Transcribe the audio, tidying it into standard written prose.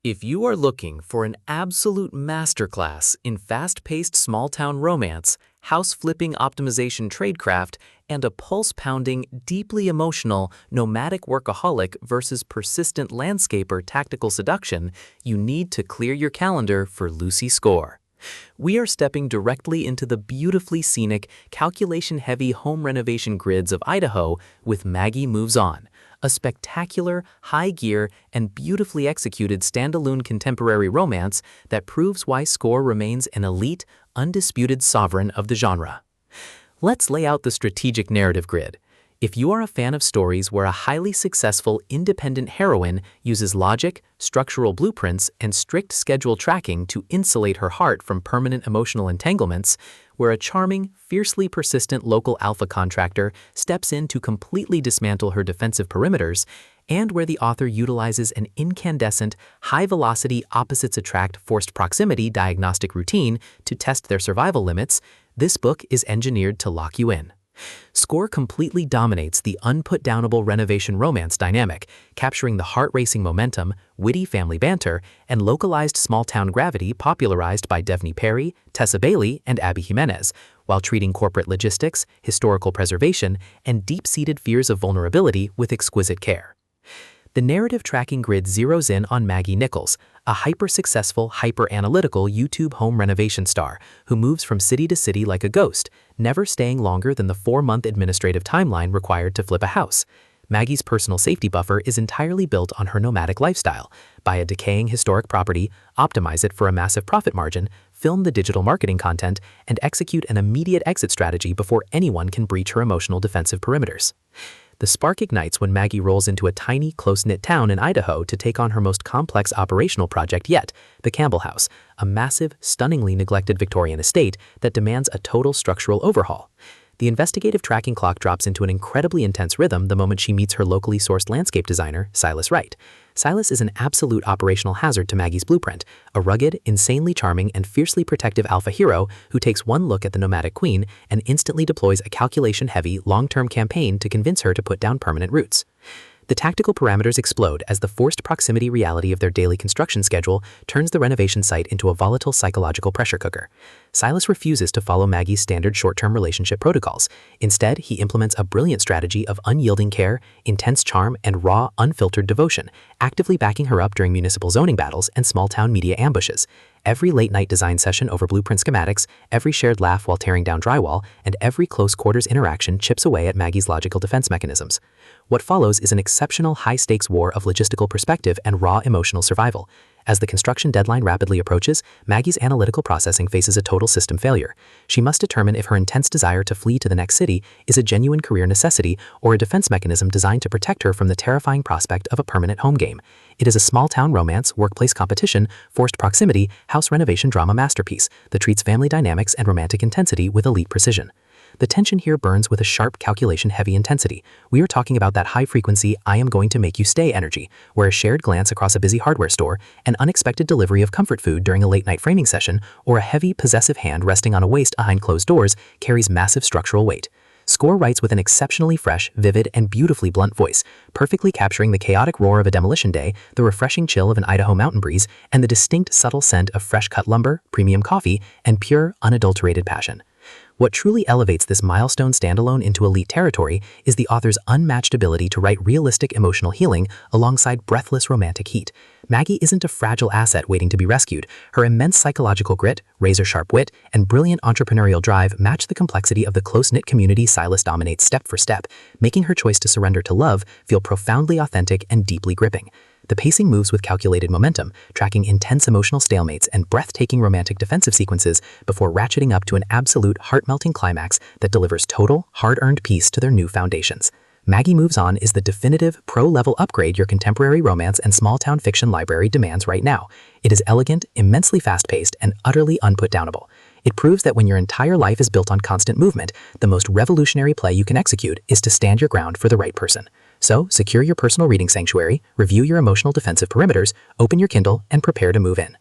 If you are looking for an absolute masterclass in fast-paced small-town romance, house-flipping optimization tradecraft, and a pulse-pounding, deeply emotional, nomadic workaholic versus persistent landscaper tactical seduction, you need to clear your calendar for Lucy Score. We are stepping directly into the beautifully scenic, calculation-heavy home renovation grids of Idaho with Maggie Moves On, a spectacular, high-gear, and beautifully executed standalone contemporary romance that proves why Score remains an elite, undisputed sovereign of the genre. Let's lay out the strategic narrative grid. If you are a fan of stories where a highly successful, independent heroine uses logic, structural blueprints, and strict schedule tracking to insulate her heart from permanent emotional entanglements, where a charming, fiercely persistent local alpha contractor steps in to completely dismantle her defensive perimeters, and where the author utilizes an incandescent, high-velocity opposites-attract forced proximity diagnostic routine to test their survival limits, this book is engineered to lock you in. Score completely dominates the unput-downable renovation romance dynamic, capturing the heart-racing momentum, witty family banter, and localized small-town gravity popularized by Devney Perry, Tessa Bailey, and Abby Jimenez, while treating corporate logistics, historical preservation, and deep-seated fears of vulnerability with exquisite care. The narrative tracking grid zeroes in on Maggie Nichols, a hyper-successful, hyper-analytical YouTube home renovation star who moves from city to city like a ghost, never staying longer than the 4-month administrative timeline required to flip a house. Maggie's personal safety buffer is entirely built on her nomadic lifestyle. Buy a decaying historic property, optimize it for a massive profit margin, film the digital marketing content, and execute an immediate exit strategy before anyone can breach her emotional defensive perimeters. The spark ignites when Maggie rolls into a tiny, close-knit town in Idaho to take on her most complex operational project yet, the Campbell House, a massive, stunningly neglected Victorian estate that demands a total structural overhaul. The investigative tracking clock drops into an incredibly intense rhythm the moment she meets her locally sourced landscape designer, Silas Wright. Silas is an absolute operational hazard to Maggie's blueprint, a rugged, insanely charming, and fiercely protective alpha hero who takes one look at the nomadic queen and instantly deploys a calculation-heavy, long-term campaign to convince her to put down permanent roots. The tactical parameters explode as the forced proximity reality of their daily construction schedule turns the renovation site into a volatile psychological pressure cooker. Silas refuses to follow Maggie's standard short-term relationship protocols. Instead, he implements a brilliant strategy of unyielding care, intense charm, and raw, unfiltered devotion, actively backing her up during municipal zoning battles and small-town media ambushes. Every late-night design session over blueprint schematics, every shared laugh while tearing down drywall, and every close-quarters interaction chips away at Maggie's logical defense mechanisms. What follows is an exceptional high-stakes war of logistical perspective and raw emotional survival. As the construction deadline rapidly approaches, Maggie's analytical processing faces a total system failure. She must determine if her intense desire to flee to the next city is a genuine career necessity or a defense mechanism designed to protect her from the terrifying prospect of a permanent home game. It is a small-town romance, workplace competition, forced proximity, house renovation drama masterpiece that treats family dynamics and romantic intensity with elite precision. The tension here burns with a sharp calculation-heavy intensity. We are talking about that high-frequency, I am going to make you stay energy, where a shared glance across a busy hardware store, an unexpected delivery of comfort food during a late-night framing session, or a heavy, possessive hand resting on a waist behind closed doors carries massive structural weight. Score writes with an exceptionally fresh, vivid, and beautifully blunt voice, perfectly capturing the chaotic roar of a demolition day, the refreshing chill of an Idaho mountain breeze, and the distinct, subtle scent of fresh-cut lumber, premium coffee, and pure, unadulterated passion. What truly elevates this milestone standalone into elite territory is the author's unmatched ability to write realistic emotional healing alongside breathless romantic heat. Maggie isn't a fragile asset waiting to be rescued. Her immense psychological grit, razor-sharp wit, and brilliant entrepreneurial drive match the complexity of the close-knit community Silas dominates step for step, making her choice to surrender to love feel profoundly authentic and deeply gripping. The pacing moves with calculated momentum, tracking intense emotional stalemates and breathtaking romantic defensive sequences before ratcheting up to an absolute heart-melting climax that delivers total, hard-earned peace to their new foundations. Maggie Moves On is the definitive, pro-level upgrade your contemporary romance and small-town fiction library demands right now. It is elegant, immensely fast-paced, and utterly unput-downable. It proves that when your entire life is built on constant movement, the most revolutionary play you can execute is to stand your ground for the right person. So, secure your personal reading sanctuary, review your emotional defensive perimeters, open your Kindle, and prepare to move in.